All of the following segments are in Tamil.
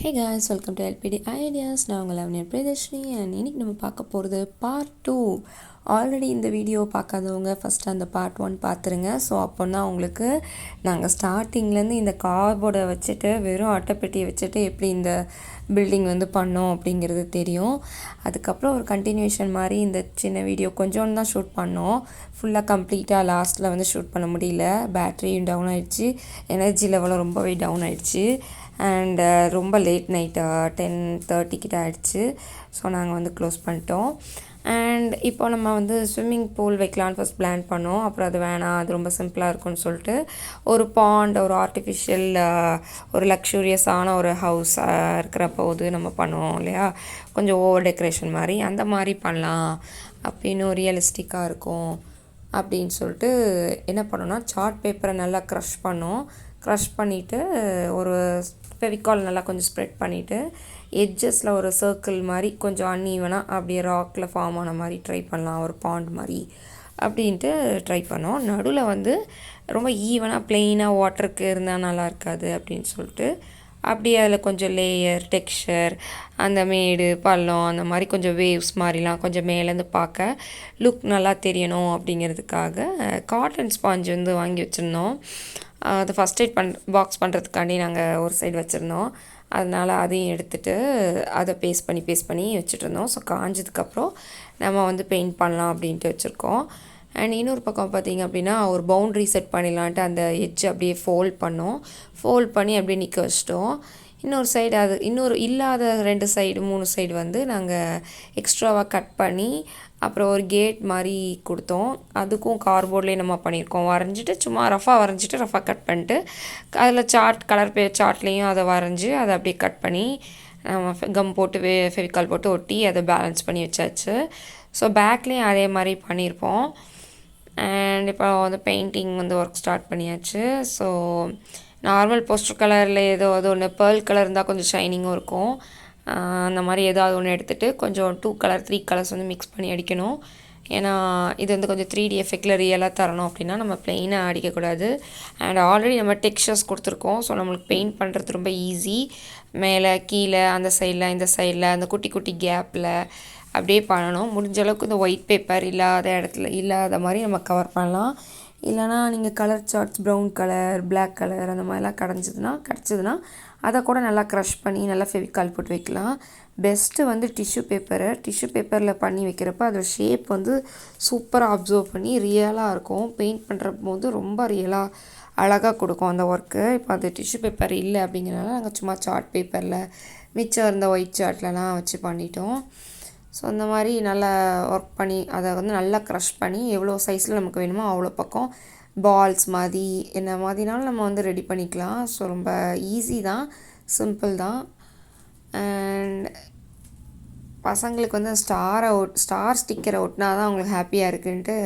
Hey guys, welcome to LPD Ideas. நான் உங்கள் லவ்னியர் பிரியதர்ஷினி அண்ட் இன்றைக்கி நம்ம பார்க்க போகிறது பார்ட் 2. ஆல்ரெடி இந்த வீடியோ பார்க்காதவங்க ஃபஸ்ட்டு அந்த பார்ட் 1 பார்த்துருங்க. ஸோ அப்போ தான் உங்களுக்கு நாங்கள் ஸ்டார்டிங்லேருந்து இந்த கார்போர்டை வச்சுட்டு வெறும் அட்டைப்பெட்டியை வச்சுட்டு எப்படி இந்த பில்டிங் வந்து பண்ணோம் அப்படிங்கிறது தெரியும். அதுக்கப்புறம் ஒரு கண்டினியூஷன் மாதிரி இந்த சின்ன வீடியோ கொஞ்சம் தான் ஷூட் பண்ணோம். ஃபுல்லாக கம்ப்ளீட்டாக லாஸ்ட்டில் வந்து ஷூட் பண்ண முடியல. பேட்ரியும் டவுன் ஆகிடுச்சு, எனர்ஜி லெவலும் ரொம்பவே டவுன் ஆகிடுச்சு. அண்ட் ரொம்ப லேட் நைட் 10:30 கிட்ட ஆகிடுச்சு. ஸோ நாங்கள் வந்து க்ளோஸ் பண்ணிட்டோம். அண்ட் இப்போ நம்ம வந்து ஸ்விம்மிங் பூல் வைக்கலான்னு ஃபஸ்ட் பிளான் பண்ணோம். அப்புறம் அது வேணாம், அது ரொம்ப சிம்பிளாக இருக்கும்னு சொல்லிட்டு ஒரு பாண்ட், ஒரு ஆர்டிஃபிஷியல், ஒரு லக்ஸூரியஸான ஒரு ஹவுஸ் இருக்கிற போது நம்ம பண்ணுவோம் இல்லையா, கொஞ்சம் ஓவர் டெக்கரேஷன் மாதிரி, அந்த மாதிரி பண்ணலாம் அப்படின்னு ரியலிஸ்டிக்காக இருக்கும் அப்படின்னு சொல்லிட்டு என்ன பண்ணோன்னா, சார்ட் பேப்பரை நல்லா க்ரஷ் பண்ணோம். க்ரஷ் பண்ணிவிட்டு ஒரு ஃபெவிகால் நல்லா கொஞ்சம் ஸ்ப்ரெட் பண்ணிவிட்டு எட்ஜஸில் ஒரு சர்க்கிள் மாதிரி கொஞ்சம் அன்ஈவனாக அப்படியே ராக்கில் ஃபார்ம் ஆன மாதிரி ட்ரை பண்ணலாம், ஒரு பாண்ட் மாதிரி அப்படின்ட்டு ட்ரை பண்ணோம். நடுவில் வந்து ரொம்ப ஈவனாக ப்ளெயினாக வாட்டருக்கு இருந்தால் நல்லா இருக்காது அப்படின்னு சொல்லிட்டு அப்படியே அதில் கொஞ்சம் லேயர், டெக்ஸ்சர், அந்த மேடு பள்ளம், அந்த மாதிரி கொஞ்சம் வேவ்ஸ் மாதிரிலாம் கொஞ்சம் மேலேருந்து பார்க்க லுக் நல்லா தெரியணும் அப்படிங்கிறதுக்காக காட்டன் ஸ்பாஞ்ச் வந்து வாங்கி வச்சுருந்தோம். அது ஃபஸ்ட் எய்ட் பாக்ஸ் பண்ணுறதுக்காண்டி நாங்கள் ஒரு சைடு வச்சுருந்தோம். அதனால் அதையும் எடுத்துகிட்டு அதை பேஸ்ட் பண்ணி வச்சுட்டு இருந்தோம். ஸோ காஞ்சதுக்கப்புறம் நம்ம வந்து பெயிண்ட் பண்ணலாம் அப்படின்ட்டு வச்சுருக்கோம். அண்ட் இன்னொரு பக்கம் பார்த்திங்க அப்படின்னா ஒரு பவுண்ட்ரி செட் பண்ணிடலான்ட்டு அந்த எட்ஜ் அப்படியே ஃபோல்ட் பண்ணி அப்படியே நிற்க வச்சிட்டோம். இன்னொரு சைடு அது இன்னொரு இல்லாத 2 சைடு 3 சைடு வந்து நாங்கள் எக்ஸ்ட்ராவாக கட் பண்ணி அப்புறம் ஒரு கேட் மாதிரி கொடுத்தோம். அதுக்கும் கார்போர்ட்லேயே நம்ம பண்ணியிருக்கோம். வரைஞ்சிட்டு சும்மா ரஃபாக கட் பண்ணிட்டு அதில் கலர் சார்ட்லேயும் அதை வரைஞ்சி அதை அப்படியே கட் பண்ணி நம்ம கம் போட்டு ஃபெவிகால் போட்டு ஒட்டி அதை பேலன்ஸ் பண்ணி வச்சாச்சு. ஸோ பேக்லேயும் அதே மாதிரி பண்ணியிருப்போம். அண்ட் இப்போ வந்து பெயிண்டிங் வந்து ஒர்க் ஸ்டார்ட் பண்ணியாச்சு. ஸோ நார்மல் போஸ்டர் கலரில் ஏதோ அது ஒன்று பேர்ல் கலர் இருந்தால் கொஞ்சம் ஷைனிங்கும் இருக்கும். அந்த மாதிரி ஏதாவது ஒன்று எடுத்துகிட்டு கொஞ்சம் 2 கலர் 3 கலர்ஸ் வந்து மிக்ஸ் பண்ணி அடிக்கணும். ஏன்னா இது வந்து கொஞ்சம் 3D எஃபெக்டில் ரியலாக தரணும் அப்படின்னா நம்ம ப்ளெயினாக அடிக்கக்கூடாது. அண்ட் ஆல்ரெடி நம்ம டெக்ஸ்சர்ஸ் கொடுத்துருக்கோம். ஸோ நம்மளுக்கு பெயிண்ட் பண்ணுறது ரொம்ப ஈஸி. மேலே கீழே அந்த சைடில் இந்த சைடில் அந்த குட்டி குட்டி கேப்பில் அப்படியே பண்ணணும். முடிஞ்ச அளவுக்கு இந்த ஒயிட் பேப்பர் இல்லாத இடத்துல இல்லாத மாதிரி நம்ம கவர் பண்ணலாம். இல்லைனா நீங்கள் colour charts, brown colour, black colour அந்த மாதிரிலாம் கிடச்சிதுன்னா அதை கூட நல்லா க்ரஷ் பண்ணி நல்லா ஃபெவிகால் போட்டு வைக்கலாம். பெஸ்ட்டு வந்து டிஷ்யூ பேப்பரில் பண்ணி வைக்கிறப்ப அதோட ஷேப் வந்து சூப்பராக அப்சர்வ் பண்ணி ரியலாக இருக்கும். பெயிண்ட் பண்ணுற போது ரொம்ப ரியலாக அழகாக கொடுக்கும் அந்த ஒர்க்கு. இப்போ அது டிஷ்யூ பேப்பர் இல்லை அப்படிங்கிறனால நாங்கள் சும்மா சார்ட் பேப்பரில் மிச்சம் இருந்த ஒயிட் சார்ட்லலாம் வச்சு பண்ணிட்டோம். ஸோ அந்த மாதிரி நல்லா ஒர்க் பண்ணி அதை வந்து நல்லா க்ரஷ் பண்ணி எவ்வளோ சைஸில் நமக்கு வேணுமோ அவ்வளோ பக்கம் பால்ஸ் மாதிரி என்ன மாதிரினாலும் நம்ம வந்து ரெடி பண்ணிக்கலாம். ஸோ ரொம்ப ஈஸி தான், சிம்பிள் தான். அண்ட் பசங்களுக்கு வந்து ஸ்டார் ஸ்டிக்கரை ஒட்டினா தான் அவங்களுக்கு ஹாப்பியாக இருக்குன்ட்டு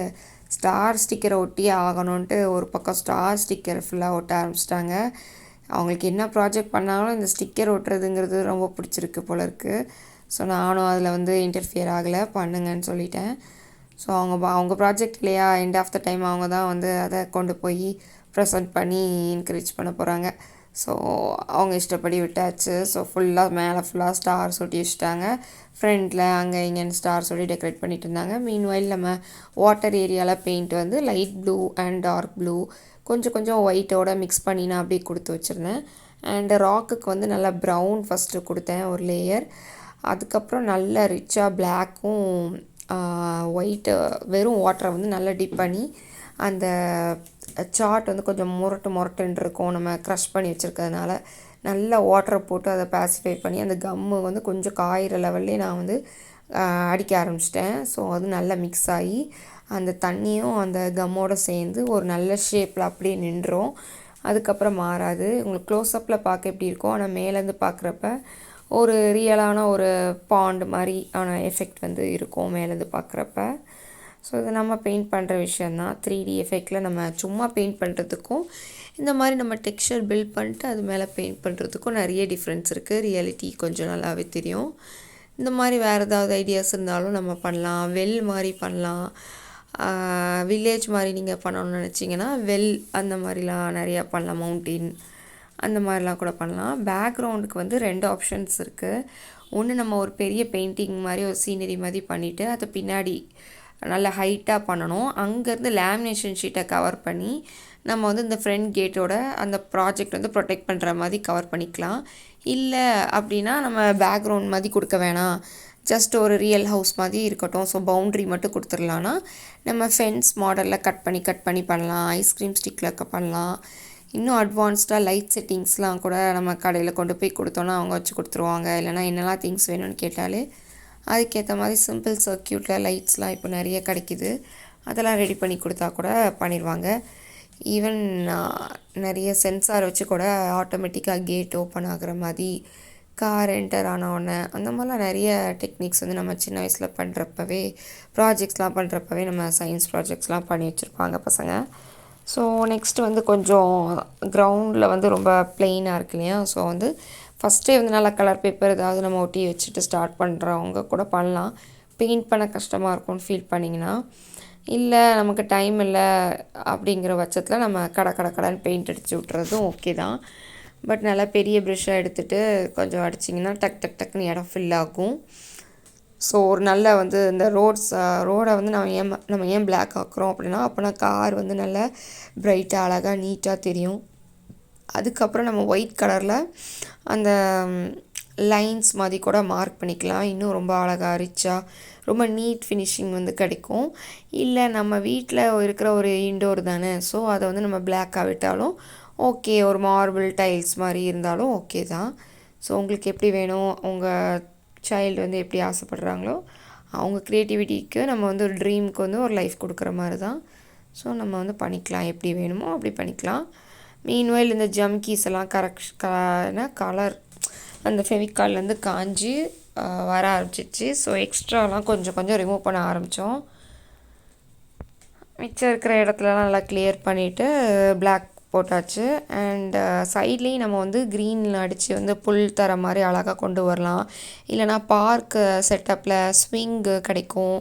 ஸ்டார் ஸ்டிக்கரை ஒட்டியே ஆகணுன்ட்டு ஒரு பக்கம் ஸ்டார் ஸ்டிக்கரை ஃபுல்லாக ஒட்ட ஆரம்பிச்சிட்டாங்க. அவங்களுக்கு என்ன ப்ராஜெக்ட் பண்ணாலும் இந்த ஸ்டிக்கர் ஒட்டுறதுங்கிறது ரொம்ப பிடிச்சிருக்கு போல இருக்குது. ஸோ நானும் அதில் வந்து இன்டர்ஃபியர் ஆகலை, பண்ணுங்கன்னு சொல்லிட்டேன். ஸோ அவங்க ப்ராஜெக்ட் இல்லையா, எண்ட் ஆஃப் த டைம் அவங்க தான் வந்து அதை கொண்டு போய் ப்ரெசென்ட் பண்ணி என்கரேஜ் பண்ண போகிறாங்க. ஸோ அவங்க இஷ்டப்படி விட்டாச்சு. ஸோ மேலே ஃபுல்லாக ஸ்டார்ஸ் ஒட்டி வச்சுட்டாங்க. ஃப்ரண்ட்டில் அங்கே இங்கேன்னு ஸ்டார்ஸ் ஒட்டி டெக்கரேட் பண்ணிட்டு இருந்தாங்க. மீன்வைல் நம்ம வாட்டர் ஏரியாவில் பெயிண்ட் வந்து light blue and dark blue கொஞ்சம் ஒயிட்டோட மிக்ஸ் பண்ணி நான் அப்படியே கொடுத்து வச்சுருந்தேன். அண்டு ராக்குக்கு வந்து நல்லா ப்ரௌன் ஃபஸ்ட்டு கொடுத்தேன் ஒரு லேயர். அதுக்கப்புறம் நல்ல ரிச்சாக பிளாக்கும் ஒயிட்டு வெறும் வாட்டரை வந்து நல்லா டிப் பண்ணி அந்த சார்ட் வந்து கொஞ்சம் முரட்டுன்னு இருக்கும். நம்ம க்ரஷ் பண்ணி வச்சுருக்கிறதுனால நல்லா வாட்டரை போட்டு அதை பேசிஃபை பண்ணி அந்த கம்மு வந்து கொஞ்சம் காயிற லெவல்லே நான் வந்து அடிக்க ஆரம்பிச்சிட்டேன். ஸோ அது நல்லா மிக்ஸ் ஆகி அந்த தண்ணியும் அந்த கம்மோடு சேர்ந்து ஒரு நல்ல ஷேப்பில் அப்படியே நின்றோம். அதுக்கப்புறம் மாறாது. உங்களுக்கு க்ளோஸ்அப்பில் பார்க்க எப்படி இருக்கும், ஆனால் மேலேருந்து பார்க்குறப்ப ஒரு ரியலான ஒரு பாண்ட் மாதிரி ஆன எஃபெக்ட் வந்து இருக்கும் மேலேருந்து பார்க்குறப்ப. ஸோ இது நம்ம பெயிண்ட் பண்ணுற விஷயந்தான். 3D எஃபெக்டில் நம்ம சும்மா பெயிண்ட் பண்ணுறதுக்கும் இந்த மாதிரி நம்ம டெக்ஸ்சர் பில்ட் பண்ணிட்டு அது மேலே பெயிண்ட் பண்ணுறதுக்கும் நிறைய டிஃப்ரென்ஸ் இருக்குது. ரியாலிட்டி கொஞ்சம் நல்லாவே தெரியும். இந்த மாதிரி வேறு ஏதாவது ஐடியாஸ் இருந்தாலும் நம்ம பண்ணலாம். வெல் மாதிரி பண்ணலாம், வில்லேஜ் மாதிரி நீங்கள் பண்ணணும்னு நினச்சிங்கன்னா வெல் அந்த மாதிரிலாம் நிறையா பண்ணலாம். மவுண்டெயின் அந்த மாதிரிலாம் கூட பண்ணலாம். பேக்ரவுண்டுக்கு வந்து 2 ஆப்ஷன்ஸ் இருக்குது. ஒன்று நம்ம ஒரு பெரிய பெயிண்டிங் மாதிரி ஒரு சீனரி மாதிரி பண்ணிவிட்டு அதை பின்னாடி நல்லா ஹைட்டாக பண்ணணும். அங்கேருந்து லேமினேஷன் ஷீட்டை கவர் பண்ணி நம்ம வந்து இந்த ஃப்ரண்ட் கேட்டோட அந்த ப்ராஜெக்ட் வந்து ப்ரொடெக்ட் பண்ணுற மாதிரி கவர் பண்ணிக்கலாம். இல்லை அப்படின்னா நம்ம பேக்ரவுண்ட் மாதிரி கொடுக்க வேணாம், ஜஸ்ட் ஒரு ரியல் ஹவுஸ் மாதிரி இருக்கட்டும், ஸோ பவுண்ட்ரி மட்டும் கொடுத்துடலான்னா நம்ம ஃபென்ஸ் மாடலில் கட் பண்ணி பண்ணலாம். ஐஸ்கிரீம் ஸ்டிக்கில் பண்ணலாம். இன்னும் அட்வான்ஸ்டாக லைட் செட்டிங்ஸ்லாம் கூட நம்ம கடையில் கொண்டு போய் கொடுத்தோன்னா அவங்க வச்சு கொடுத்துருவாங்க. இல்லைனா என்னெல்லாம் திங்ஸ் வேணும்னு கேட்டாலே அதுக்கேற்ற மாதிரி சிம்பிள் சர்க்யூட்டில் லைட்ஸ்லாம் இப்போ நிறைய கிடைக்கிது, அதெல்லாம் ரெடி பண்ணி கொடுத்தா கூட பண்ணிடுவாங்க. ஈவன் நிறைய சென்சார் வச்சு கூட ஆட்டோமேட்டிக்காக கேட் ஓப்பன் ஆகிற மாதிரி, கார் என்டர் ஆனவுடனே அந்த மாதிரிலாம் நிறைய டெக்னிக்ஸ் வந்து நம்ம சின்ன வயசில் பண்ணுறப்பவே ப்ராஜெக்ட்ஸ்லாம் பண்ணுறப்பவே நம்ம சயின்ஸ் ப்ராஜெக்ட்ஸ்லாம் பண்ணி வச்சுருப்பாங்க பசங்க. ஸோ நெக்ஸ்ட்டு வந்து கொஞ்சம் கிரவுண்டில் வந்து ரொம்ப ப்ளெயினாக இருக்கு இல்லையா, ஸோ வந்து ஃபஸ்ட்டே வந்து நல்லா கலர் பேப்பர் ஏதாவது நம்ம ஒட்டி வச்சுட்டு ஸ்டார்ட் பண்ணுறவங்க கூட பண்ணலாம். பெயிண்ட் பண்ண கஷ்டமாக இருக்கும்னு ஃபீல் பண்ணிங்கன்னா, இல்லை நமக்கு டைம் இல்லை அப்படிங்கிற பட்சத்தில் நம்ம கடைன்னு பெயிண்ட் அடித்து விட்றதும் ஓகே தான். பட் நல்லா பெரிய ப்ரெஷ்ஷாக எடுத்துகிட்டு கொஞ்சம் அடிச்சிங்கன்னா டக்குன்னு இடம் ஃபில் ஆகும். ஸோ ஒரு நல்ல வந்து இந்த ரோடை வந்து நம்ம ஏன் பிளாக் ஆக்குறோம் அப்படின்னா, அப்போனா கார் வந்து நல்லா பிரைட்டாக அழகாக நீட்டாக தெரியும். அதுக்கப்புறம் நம்ம ஒயிட் கலரில் அந்த லைன்ஸ் மாதிரி கூட மார்க் பண்ணிக்கலாம். இன்னும் ரொம்ப அழகாக ரிச்சாக ரொம்ப நீட் ஃபினிஷிங் வந்து கிடைக்கும். இல்லை நம்ம வீட்டில் இருக்கிற ஒரு இன்டோர் தானே, ஸோ அதை வந்து நம்ம பிளாக்காக விட்டாலும் ஓகே, ஒரு மார்பிள் டைல்ஸ் மாதிரி இருந்தாலும் ஓகே தான். ஸோ உங்களுக்கு எப்படி வேணும், உங்கள் சைல்டு வந்து எப்படி ஆசைப்படுறாங்களோ அவங்க க்ரியேட்டிவிட்டிக்கு நம்ம வந்து ஒரு ட்ரீமுக்கு வந்து ஒரு லைஃப் கொடுக்குற மாதிரி தான். ஸோ நம்ம வந்து பண்ணிக்கலாம், எப்படி வேணுமோ அப்படி பண்ணிக்கலாம். மீன்வைல் இந்த ஜம்கீஸ் எல்லாம் கலர் அந்த ஃபெவிகால்லேருந்து காஞ்சி வர ஆரம்பிச்சிச்சு. ஸோ எக்ஸ்ட்ராலாம் கொஞ்சம் ரிமூவ் பண்ண ஆரம்பித்தோம். மிச்சம் இருக்கிற இடத்துலலாம் நல்லா கிளியர் பண்ணிவிட்டு பிளாக் போட்டாச்சு. அண்ட் சைட்லேயும் நம்ம வந்து க்ரீனில் அடித்து வந்து புல் தர மாதிரி அழகாக கொண்டு வரலாம். இல்லைனா பார்க்கு செட்டப்பில் ஸ்விங்கு கிடைக்கும்.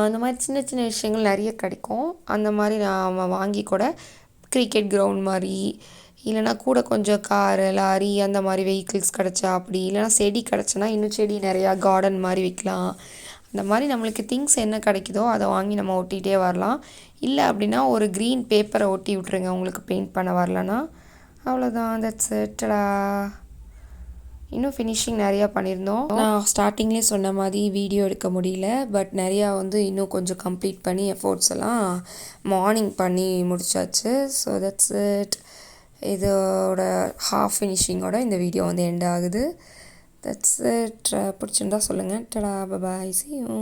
அந்த மாதிரி சின்ன விஷயங்கள் நிறைய கிடைக்கும். அந்த மாதிரி நாம் வாங்கி கூட கிரிக்கெட் கிரவுண்ட் மாதிரி, இல்லைனா கூட கொஞ்சம் காரு லாரி அந்த மாதிரி வெஹிக்கிள்ஸ் கிடச்சா அப்படி, இல்லைனா செடி கிடச்சனா இன்னும் செடி நிறையா கார்டன் மாதிரி வைக்கலாம். அந்த மாதிரி நம்மளுக்கு திங்ஸ் என்ன கிடைக்குதோ அதை வாங்கி நம்ம ஒட்டிகிட்டே வரலாம். இல்லை அப்படின்னா ஒரு க்ரீன் பேப்பரை ஒட்டி விட்ருங்க உங்களுக்கு பெயிண்ட் பண்ண வரலன்னா. அவ்வளோதான், தட்ஸ் இட். இன்னும் ஃபினிஷிங் நிறையா பண்ணியிருந்தோம். நான் ஸ்டார்டிங்லேயே சொன்ன மாதிரி வீடியோ எடுக்க முடியல, பட் நிறையா வந்து இன்னும் கொஞ்சம் கம்ப்ளீட் பண்ணி எஃபோர்ட்ஸ் எல்லாம் மார்னிங் பண்ணி முடிச்சாச்சு. So that's it. இதோட ஹாஃப் ஃபினிஷிங்கோட இந்த வீடியோ வந்து எண்ட் ஆகுது. That's it. பிடிச்சிருந்தா சொல்லுங்கள். டடா, பபாய், see you.